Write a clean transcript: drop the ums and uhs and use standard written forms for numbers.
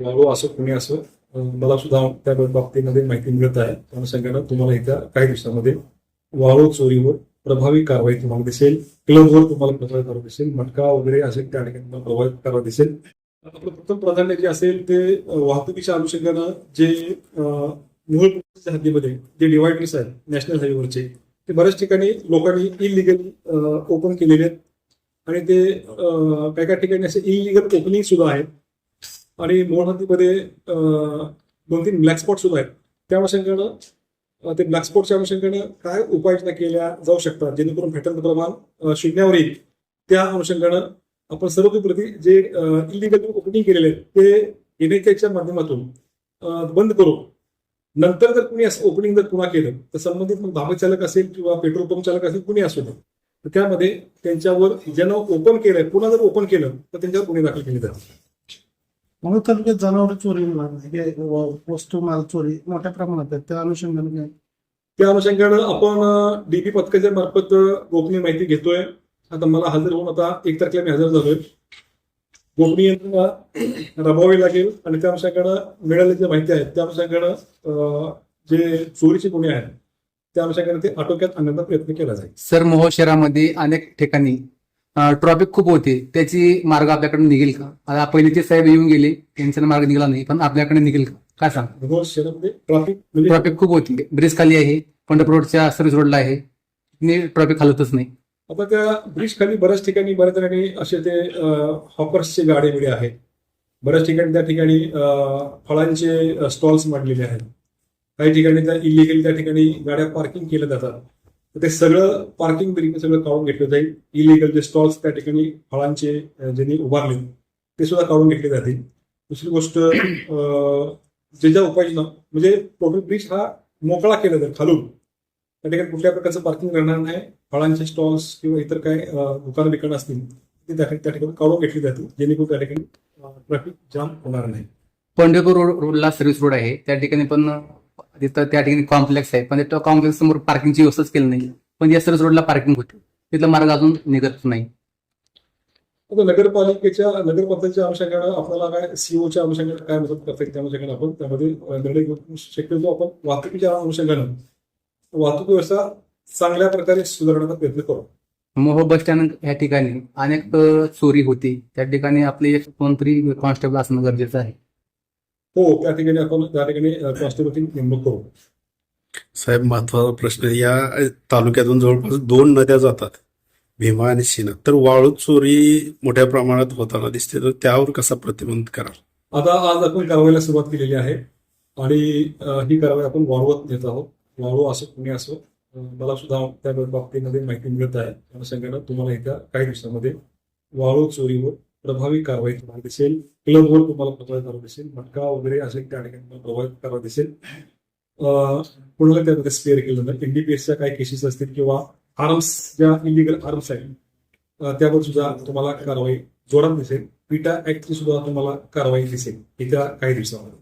वाळू असो कुणी असो, मला सुद्धा त्या बाबतीमध्ये माहिती मिळत आहे. त्या अनुषंगानं तुम्हाला येत्या काही दिवसामध्ये वाळू चोरीवर प्रभावी कारवाई तुम्हाला दिसेल. क्लबवर तुम्हाला प्रभावी कारवाई दिसेल. मटका वगैरे असेल त्या ठिकाणी तुम्हाला प्रभावी कारवाई दिसेल. आपलं प्रथम प्राधान्य जे असेल ते वाहतुकीच्या अनुषंगानं जे मूळ हद्दीमध्ये जे डिवायडर्स आहेत नॅशनल हायवेवरचे, ते बऱ्याच ठिकाणी लोकांनी इलिगल ओपन केलेले आहेत आणि ते काही काही ठिकाणी असे इलिगल ओपनिंग सुद्धा आहेत आणि मूळ हद्दीमध्ये 2-3 ब्लॅक स्पॉट सुद्धा आहेत. त्या अनुषंगानं ते ब्लॅक स्पॉटच्या अनुषंगानं काय उपाययोजना केल्या जाऊ शकतात जेणेकरून फेटाचं प्रमाण शून्यावर येईल, त्या अनुषंगानं आपण सर्वतोप्रती जे इलिगल ओपनिंग केलेले आहेत ते एनएचच्या माध्यमातून बंद करू. नंतर जर कुणी असं ओपनिंग जर पुन्हा केलं तर संबंधित मग धाबा चालक असेल किंवा पेट्रोल पंप चालक असेल कुणी असू दे, तर त्यामध्ये त्यांच्यावर ज्यानं ओपन केलंय पुन्हा जर ओपन केलं तर त्यांच्यावर गुन्हे दाखल केले जातात. म्हणून तालुक्यात जनावर चोरी वस्तू माल चोरी मोठ्या प्रमाणात आहे. त्या अनुषंगाने त्या अनुषंगानं आपण डीपी पथकाच्या मार्फत गोपनीय माहिती घेतोय. आता मला हजर होऊन आता 1 तारखेला मी हजर झालोय. गोपनीय राबवावी लागेल आणि त्या अनुषंगानं मिळालेली जी माहिती आहे त्या अनुषंगानं जे चोरीचे गुन्हे आहेत त्या अनुषंगाने ते आटोक्यात आणण्याचा प्रयत्न केला जाईल. सर, मोहोळ शहरामध्ये अनेक ठिकाणी ट्रॉफिक खूप होते, त्याची मार्ग आपल्याकडे निघेल का? आता पहिले ते साहेब येऊन गेले, त्यांचा मार्ग निघाला नाही, पण आपल्याकडे निघेल का? काय सांग? मोहोळ शहरामध्ये ट्रॅफिक म्हणजे ट्रॉफिक खूप होती, ब्रिज खाली आहे, पंढरपूर रोडच्या सर्व्हिस रोडला आहे, ट्रॉफिक हलतच नाही. आता त्या ब्रिज खाली बऱ्याच ठिकाणी असे ते हॉकर्सचे गाडे बिडे आहेत. बऱ्याच ठिकाणी त्या ठिकाणी फळांचे स्टॉल्स मांडलेले आहेत. काही ठिकाणी त्या इलिगल त्या ठिकाणी गाड्या पार्किंग केल्या जातात. ते सगळं पार्किंग बिल्डिंग सगळं काढून घेतलं जाईल. इलिगल जे स्टॉल्स त्या ठिकाणी फळांचे ज्यांनी उभारले ते सुद्धा काढून घेतले जातील. दुसरी गोष्ट ज्या उपाययोजना म्हणजे टोटल ब्रिज हा मोकळा केला जाईल खालून. त्या ठिकाणी कुठल्या प्रकारचं पार्किंग राहणार नाही. फळांचे स्टॉल्स किंवा इतर काय दुकानं बिकानं असतील ते त्या ठिकाणी काढून घेतली जातील जेणेकरून त्या ठिकाणी ट्रॅफिक जाम होणार नाही. पंढरपूर रोडला सर्व्हिस रोड आहे, त्या ठिकाणी पण तिथं त्या ठिकाणी कॉम्प्लेक्स आहे, पण त्या कॉम्प्लेक्स समोर पार्किंगची व्यवस्थाच केली नाही, पण या सर्व्हिस रोडला पार्किंग होते, तिथला मार्ग अजून निघत नाही. आता नगरपालिकेच्या अनुषंगानं आपल्याला काय सीओच्या अनुषंगानं काय मदत करता येईल त्या अनुषंगानं आपण त्यामध्ये निर्णय घेऊ. शक्यतो आपण वाहतुकीच्या अनुषंगानं वाहतूक व्यवस्था चांगल्या प्रकारे सुधारण्याचा प्रयत्न करू. मोहोळ बस स्टँड या ठिकाणी अनेक चोरी होती, त्या ठिकाणी आपले एक कोणतरी कॉन्स्टेबल असणं गरजेचं आहे. हो, त्या ठिकाणी आपण त्या ठिकाणी कॉन्स्टेबलची नेमणूक करू. साहेब, महत्वाचा प्रश्न, या तालुक्यातून जवळपास 2 नद्या जातात, भीमा आणि सीना, तर वाळू चोरी मोठ्या प्रमाणात होताना दिसते, तर त्यावर कसा प्रतिबंध कराल? आता आज आपण कारवाईला सुरुवात केलेली आहे आणि ही कारवाई आपण वाढवत नेत आहोत. वाळू असो कुणी असो, मला सुद्धा त्या बाबतीमध्ये माहिती मिळत आहे. त्या अनुषंगानं तुम्हाला येत्या काही दिवसामध्ये वाळू चोरीवर प्रभावी कारवाई तुम्हाला दिसेल. क्लबवर तुम्हाला प्रभावी कारवाई दिसेल. मटका वगैरे असेल त्या ठिकाणी तुम्हाला प्रभावी कारवाई दिसेल. कोणाला त्यामध्ये स्पेअर केलं नाही. एनडीपीएसच्या काही केसेस असतील किंवा आर्म्स ज्या इलिगल आर्म्स आहेत त्यावर सुद्धा तुम्हाला कारवाई जोरात दिसेल. पिटा ऍक्टची सुद्धा तुम्हाला कारवाई दिसेल येत्या काही दिवसामध्ये.